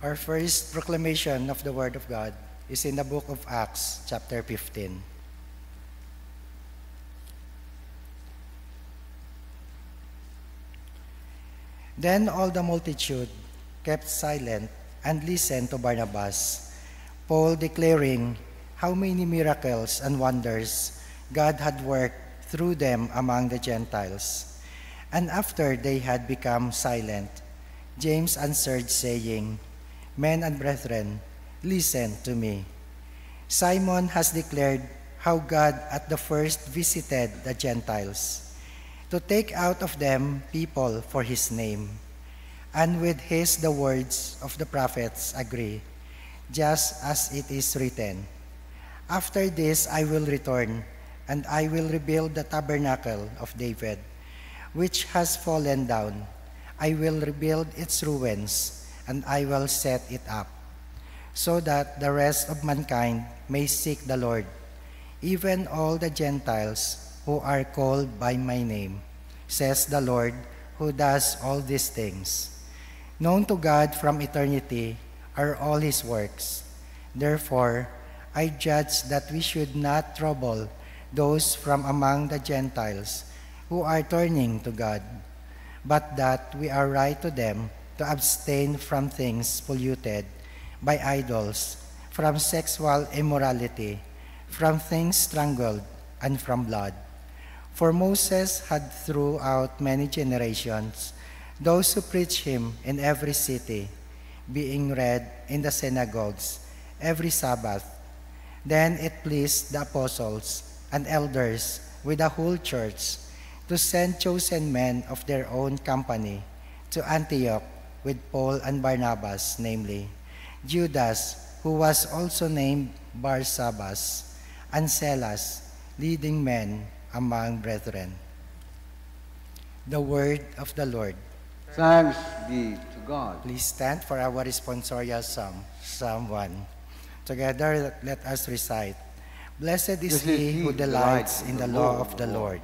Our first proclamation of the Word of God is in the book of Acts, chapter 15. Then all the multitude kept silent and listened to Barnabas, Paul declaring how many miracles and wonders God had worked through them among the Gentiles. And after they had become silent, James answered, saying, Men and brethren, listen to me. Simon has declared how God at the first visited the Gentiles, to take out of them people for his name. And with his the words of the prophets agree, just as it is written, After this I will return, and I will rebuild the tabernacle of David, which has fallen down. I will rebuild its ruins, and I will set it up, so that the rest of mankind may seek the Lord, even all the Gentiles who are called by my name, says the Lord, who does all these things. Known to God from eternity are all his works. Therefore, I judge that we should not trouble those from among the Gentiles who are turning to God, but that we are right to them to abstain from things polluted by idols, from sexual immorality, from things strangled, and from blood. For Moses had throughout many generations those who preach him in every city, being read in the synagogues every Sabbath. Then it pleased the apostles and elders with the whole church to send chosen men of their own company to Antioch with Paul and Barnabas, namely, Judas, who was also named Barsabbas, and Silas, leading men among brethren. The word of the Lord. Thanks be to God. Please stand for our responsorial psalm, Psalm 1. Together, let us recite. Blessed is he who delights in the law of the Lord.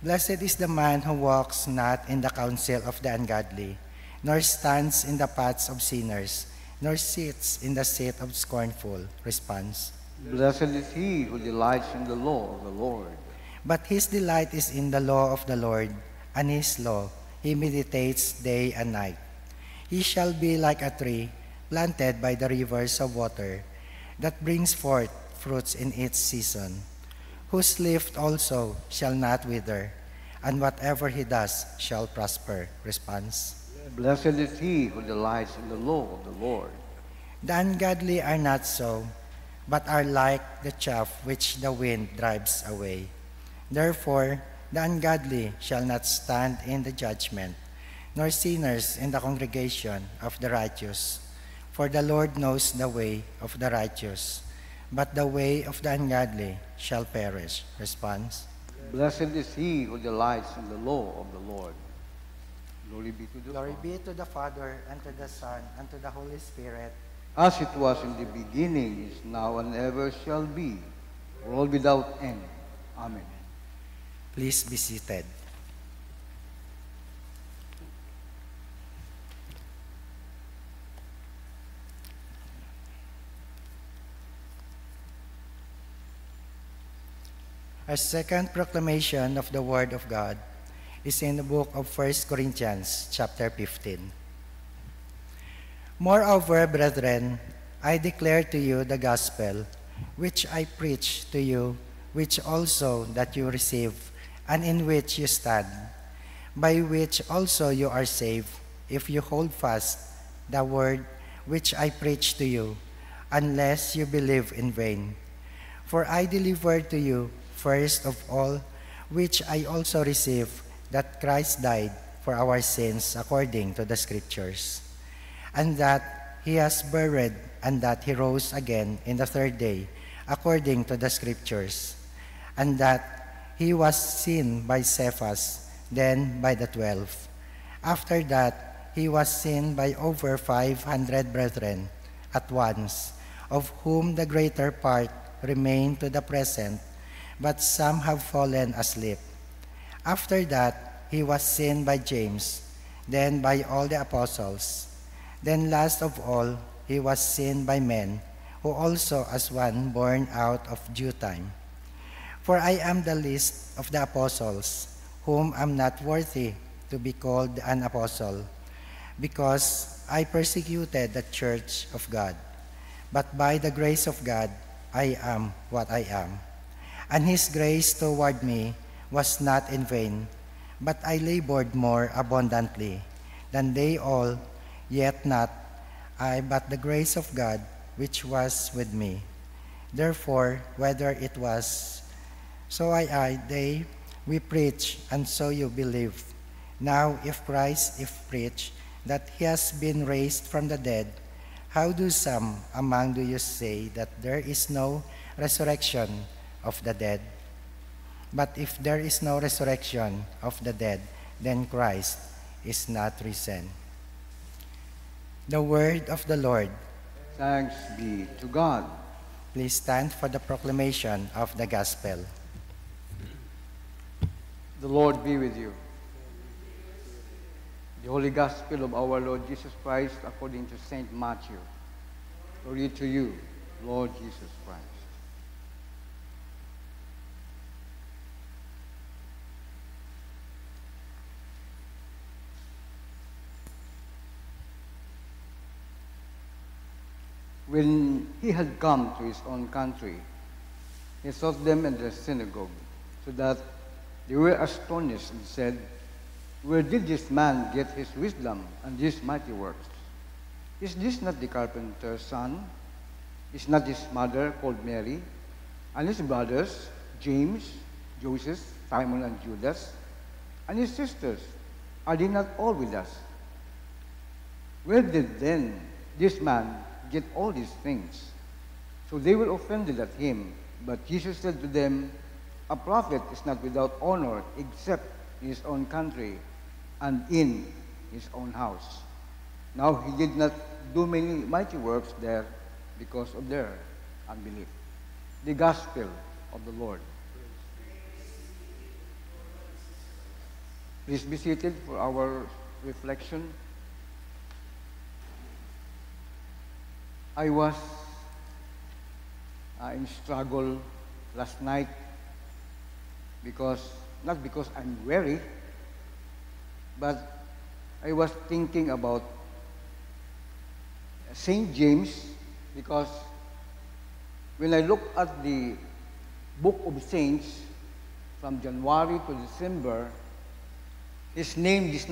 Blessed is the man who walks not in the counsel of the ungodly, nor stands in the paths of sinners, nor sits in the seat of scornful. Response. Blessed is he who delights in the law of the Lord. But his delight is in the law of the Lord, and his law he meditates day and night. He shall be like a tree planted by the rivers of water, that brings forth fruits in its season, whose leaf also shall not wither, and whatever he does shall prosper. Response. Blessed is he who delights in the law of the Lord. The ungodly are not so, but are like the chaff which the wind drives away. Therefore, the ungodly shall not stand in the judgment, nor sinners in the congregation of the righteous. For the Lord knows the way of the righteous, but the way of the ungodly shall perish. Response. Blessed is he who delights in the law of the Lord. Glory be to the Glory Father. be to the Father, and to the Son, and to the Holy Spirit. As it was in the beginning, is now, and ever shall be, world without end. Amen. Please be seated. Our second proclamation of the Word of God is in the book of 1 Corinthians, chapter 15. Moreover, brethren, I declare to you the gospel, which I preach to you, which also that you receive, and in which you stand, by which also you are saved, if you hold fast the word which I preach to you, unless you believe in vain. For I delivered to you, first of all, which I also received, that Christ died for our sins according to the Scriptures, and that he has buried, and that he rose again in the third day according to the Scriptures, and that he was seen by Cephas, then by the 12. After that, he was seen by over 500 brethren at once, of whom the greater part remain to the present, but some have fallen asleep. After that, he was seen by James, then by all the apostles. Then last of all, he was seen by men, who also as one born out of due time. For I am the least of the apostles, whom am not worthy to be called an apostle, because I persecuted the church of God. But by the grace of God, I am what I am. And his grace toward me was not in vain, but I labored more abundantly than they all, yet not I, but the grace of God which was with me. Therefore, whether it was so they, we preach, and so you believe. Now, if Christ, preached that he has been raised from the dead, how do some among you say that there is no resurrection of the dead? But if there is no resurrection of the dead, then Christ is not risen. The word of the Lord. Thanks be to God. Please stand for the proclamation of the gospel. The Lord be with you. The Holy Gospel of our Lord Jesus Christ according to St. Matthew. Glory to you, Lord Jesus Christ. When he had come to his own country, he taught them in the synagogue, so that they were astonished and said, "Where did this man get his wisdom and these mighty works? Is this not the carpenter's son? Is not his mother called Mary? And his brothers, James, Joseph, Simon, and Judas? And his sisters, are they not all with us? Where did then this man get all these things?" So they were offended at him. But Jesus said to them, "A prophet is not without honor except in his own country and in his own house." Now he did not do many mighty works there because of their unbelief. The Gospel of the Lord. Please be seated for our reflection. I was in struggle last night not because I'm weary, but I was thinking about St. James, because when I look at the book of Saints from January to December, his name did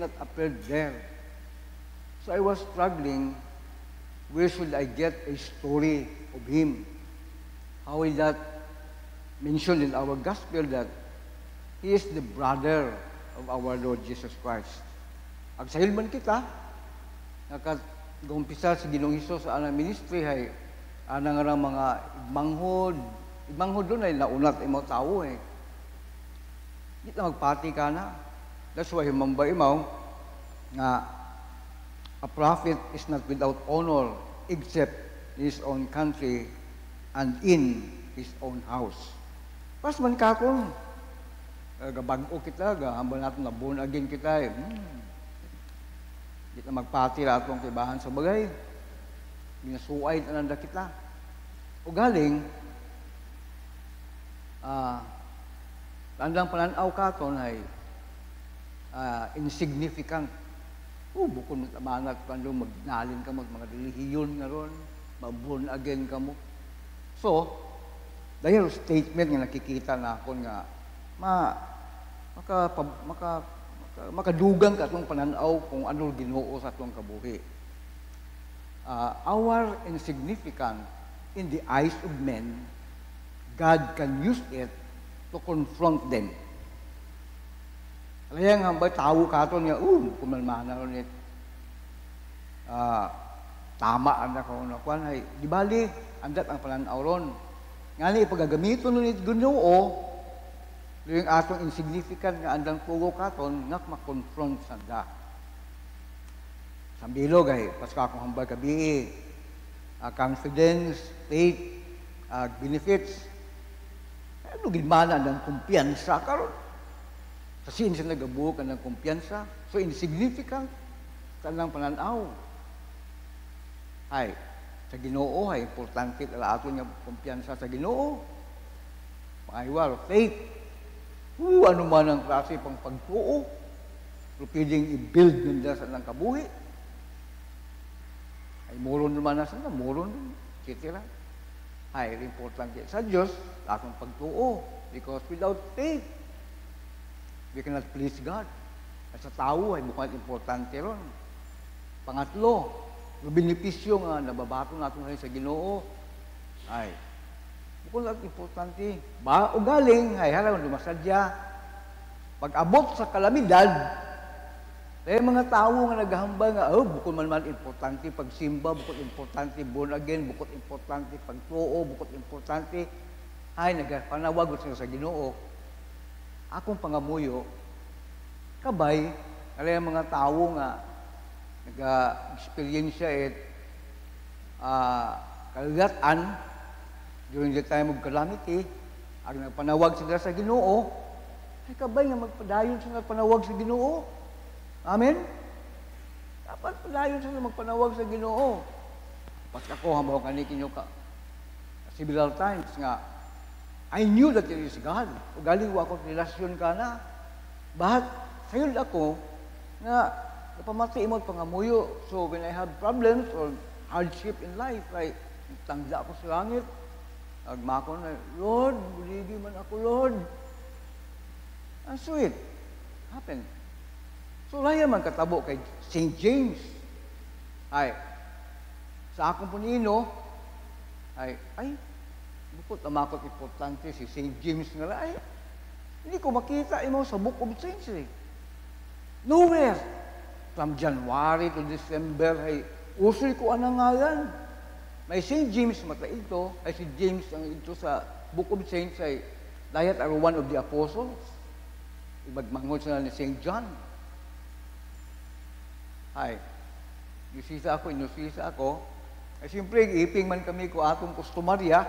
not appear there. So I was struggling. Where should I get a story of him? How is that mentioned in our gospel that he is the brother of our Lord Jesus Christ? Agsahil man kita, nakagumpisa si Ginoong Hesus sa anang ministry ay anang nga mga igmanghod doon ay naunat imaw tao eh. Di na magpati ka na. That's why humamba imaw nga a prophet is not without honor except in his own country and in his own house. Pas man kakon, gabag-o kita, gahambal natin na born again kita eh. Di na magpati na atong kibahan sa bagay. Minasuay tananda kita. O galing, tandang pananaw katon ay insignificant. Bukod mo tamanat kando magnalin ka mo, mga relihiyon nga ron, mag-born again ka mo. So, dahil statement nga nakikita na ako nga, makadugang ka itong pananaw kung ano Ginoo sa itong kabuhi. Our insignificant in the eyes of men, God can use it to confront them. Kaya nga ba tao katon nga, kumalmana ron it. Tama ang nakakunakuan ay, di bali, andat ang pananaw ron. Nga ni, ipagagamito nun it Ginoo, yung atong insignificant nga andang pugo katon, nga makonfront sanda. Sambilog ay, paska akong hambal kabii, confidence, faith, benefits. Ano gimana ng kumpiyansa karon? Kasi siya nagabuo ka ng kumpiyansa. So insignificant. sa nang pananaw. Ay, sa Ginoo ay importante tala ato nga kumpiyansa sa Ginoo. Pangaywa, faith. Ano man ang klase pang pagtuo, pero pwedeng i-build nila sa nang kabuhi. Ay, moron naman na sana, moron, etc. Ay, importante sa Diyos, akong pagtuo. Because without faith, we cannot please God. At sa tao ay mukhang importante ron. Pangatlo, yung benepisyo nga nababato natin ngayon sa Ginoo, ay, mukhang importante. O galing, ay harang lumasadya, pag-abot sa kalamidad, kaya mga tao nga naghahambal nga, bukod man importante pagsimba, bukod importante born again, bukod importante pagtuo, bukod importante, ay nagpanawag sa Ginoo. Akong pangamuyo, kabay, kaya mga tao nga nag-experience kalagatan during the time of calamity, ang nagpanawag sila sa Ginoo, ay kabay nga magpadayon sila panawag sa Ginoo. Amen? Dapat padayon sila magpanawag sa Ginoo. Pas ako, hambaw kanikin nyo several times nga, I knew that there is God. O galing ako relasyon ka na. But, sayod ako, na napamati mo at pangamuyo. So, when I have problems or hardship in life, like, tangda ako sa langit, agmako na, Lord, buligi man ako, Lord. And so it happened. So, laya man katabo kay St. James. Ay, sa akong punino, ay, bukod na makot importante si St. James nga ay, hindi ko makita mo sa Book of Saints Nowhere. From January to December, ay, usoy ko anang ngalan. May St. James mata ito, ay si James ang ito sa Book of Saints ay dayat are one of the apostles. Ibagmangod sila ni St. John. Ay, inusisa ako. Ay, siyempre, iping man kami ko atong kustomarya,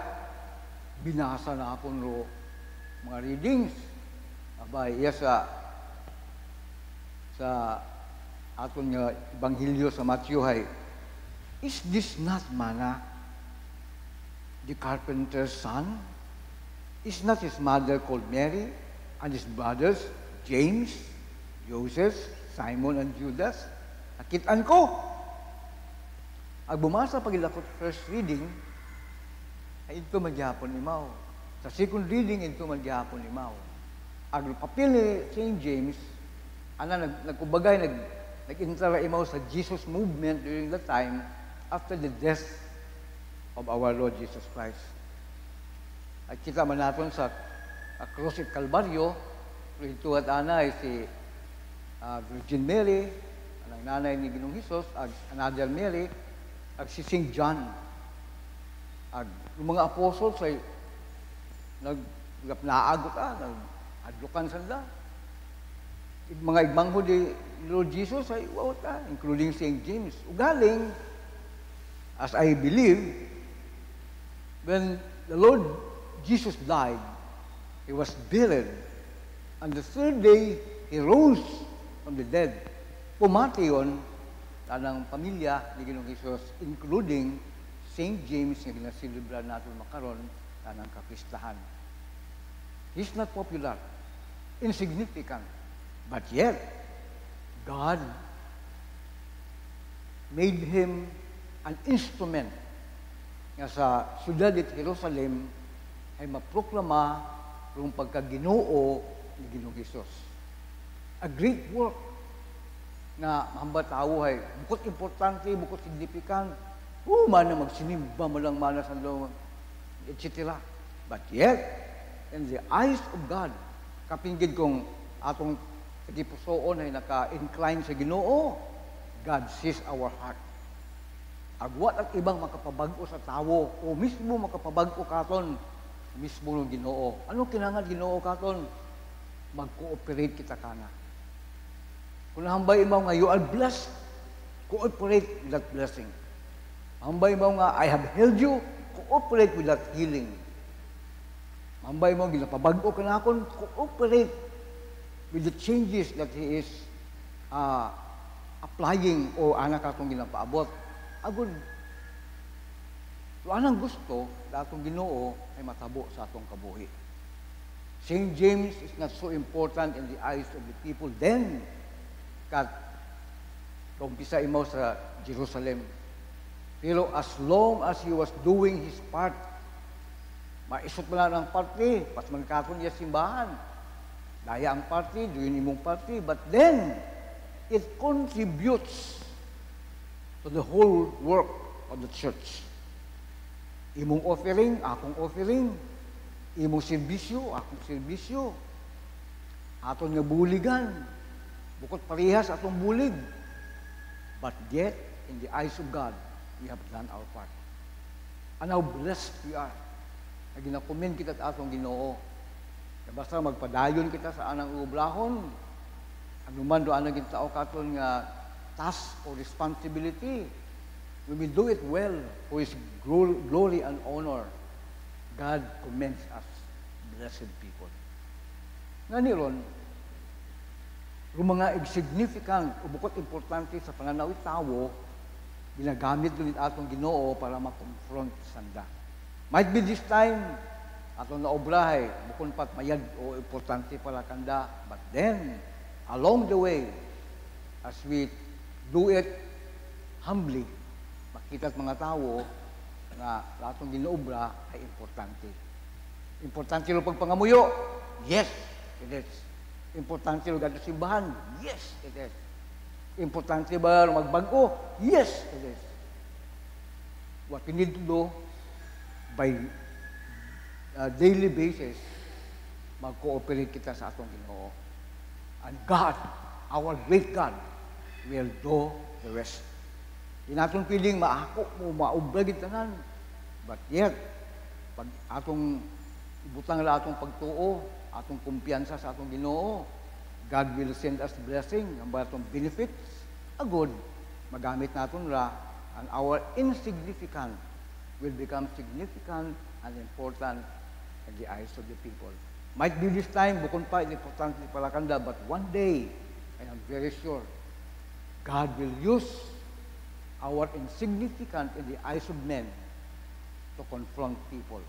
binasa na ako no mga readings. Abay, iya sa aton nga Ebanghelyo sa Matthew ay, is this not manna, the carpenter's son? Is not his mother called Mary, and his brothers, James, Joseph, Simon, and Judas? Nakitaan ko. Ang bumasa pag ilakot first reading, ay ito magyapon imaw. Sa second reading, ito magyapon imaw. Ang papel ni St. James, nagkubagay, nag-intera imaw sa Jesus movement during the time after the death of our Lord Jesus Christ. At kita man natin sa Cross at Calvario, ito at anay si Virgin Mary, ang nanay ni Ginoong Hesus, another Mary, at si St. John. Yung mga apostles ay naagot nag-adlukan sila. Mga igmangho ni Lord Jesus ay including St. James. Ugaling, as I believe, when the Lord Jesus died, He was buried. On the third day, He rose from the dead. Pumati yun, tanang pamilya ni Ginoong Hesus, including St. James na ginasilibra natin makaron tanang kapistahan. He's not popular, insignificant, but yet, God made him an instrument nga sa siyudad at Jerusalem ay maproklama kung pagkaginoo ni Ginoong Hesus. A great work na mahamba tao ay bukod importante, bukod significant, man na magsinimba mo lang mana sa loob, etc. But yet, in the eyes of God, kapinggid kong atong kagipusoon ay naka-incline sa Ginoo, God sees our heart. Agwat at ibang makapabago sa tao, o mismo makapabago katon, mismo ng Ginoo. Ano kinangad Ginoo katon? Mag-cooperate kita kana. Kung hambay mo nga, you are blessed, cooperate with that blessing. Hambay mo nga, I have healed you, cooperate with that healing. Hambay mo, ginapabago ka na akon, cooperate with the changes that He is applying o anak atong ginapaabot. Agud, so anang gusto na atong Ginoo ay matabo sa atong kabuhi. St. James is not so important in the eyes of the people then, kat kaumpisa imaw sa Jerusalem. Pero as long as he was doing his part, maisot mo lang ang party, pas man kakon niya simbahan. Daya ang party, doon imong party, but then, it contributes to the whole work of the church. Imong offering, akong offering. Imong serbisyo, akong serbisyo. Aton nga buligan. Bukod parehas atong bulig. But yet, in the eyes of God, we have done our part. And how blessed we are. Na ginakomend kita sa atong Ginoo. Basta magpadayon kita sa anang ublahon. Anuman do anang gintao katon nga task or responsibility. When we do it well for His glory and honor, God commends us blessed people. Nga niron, yung mga significant o bukod importante sa pananaw tawo, ginagamit ulit atong Ginoo para ma-confront sanda. Might be this time, atong naobrahay, bukod pat mayad o importante pala kanda, but then, along the way, as we do it humbly, makita't mga tao na atong ginaobra ay importante. Importante rin pagpangamuyo? Yes, it is. Importante rin gadto simbahan? Yes, it is. Importante ba magbago? Yes, it is. What we need to do by daily basis, mag-cooperate kita sa atong Ginoo. And God, our great God, will do the rest. Di natin piling maako mo, maubra tanan. But yet, pag atong ibutang la atong pagtuo, atong kumpiyansa sa atong Ginoo, God will send us blessing, ang atong benefits, agod, magamit naton ra, and our insignificant will become significant and important in the eyes of the people. Might be this time, bukod pa, importante pala kanda, but one day, I am very sure, God will use our insignificant in the eyes of men to confront people.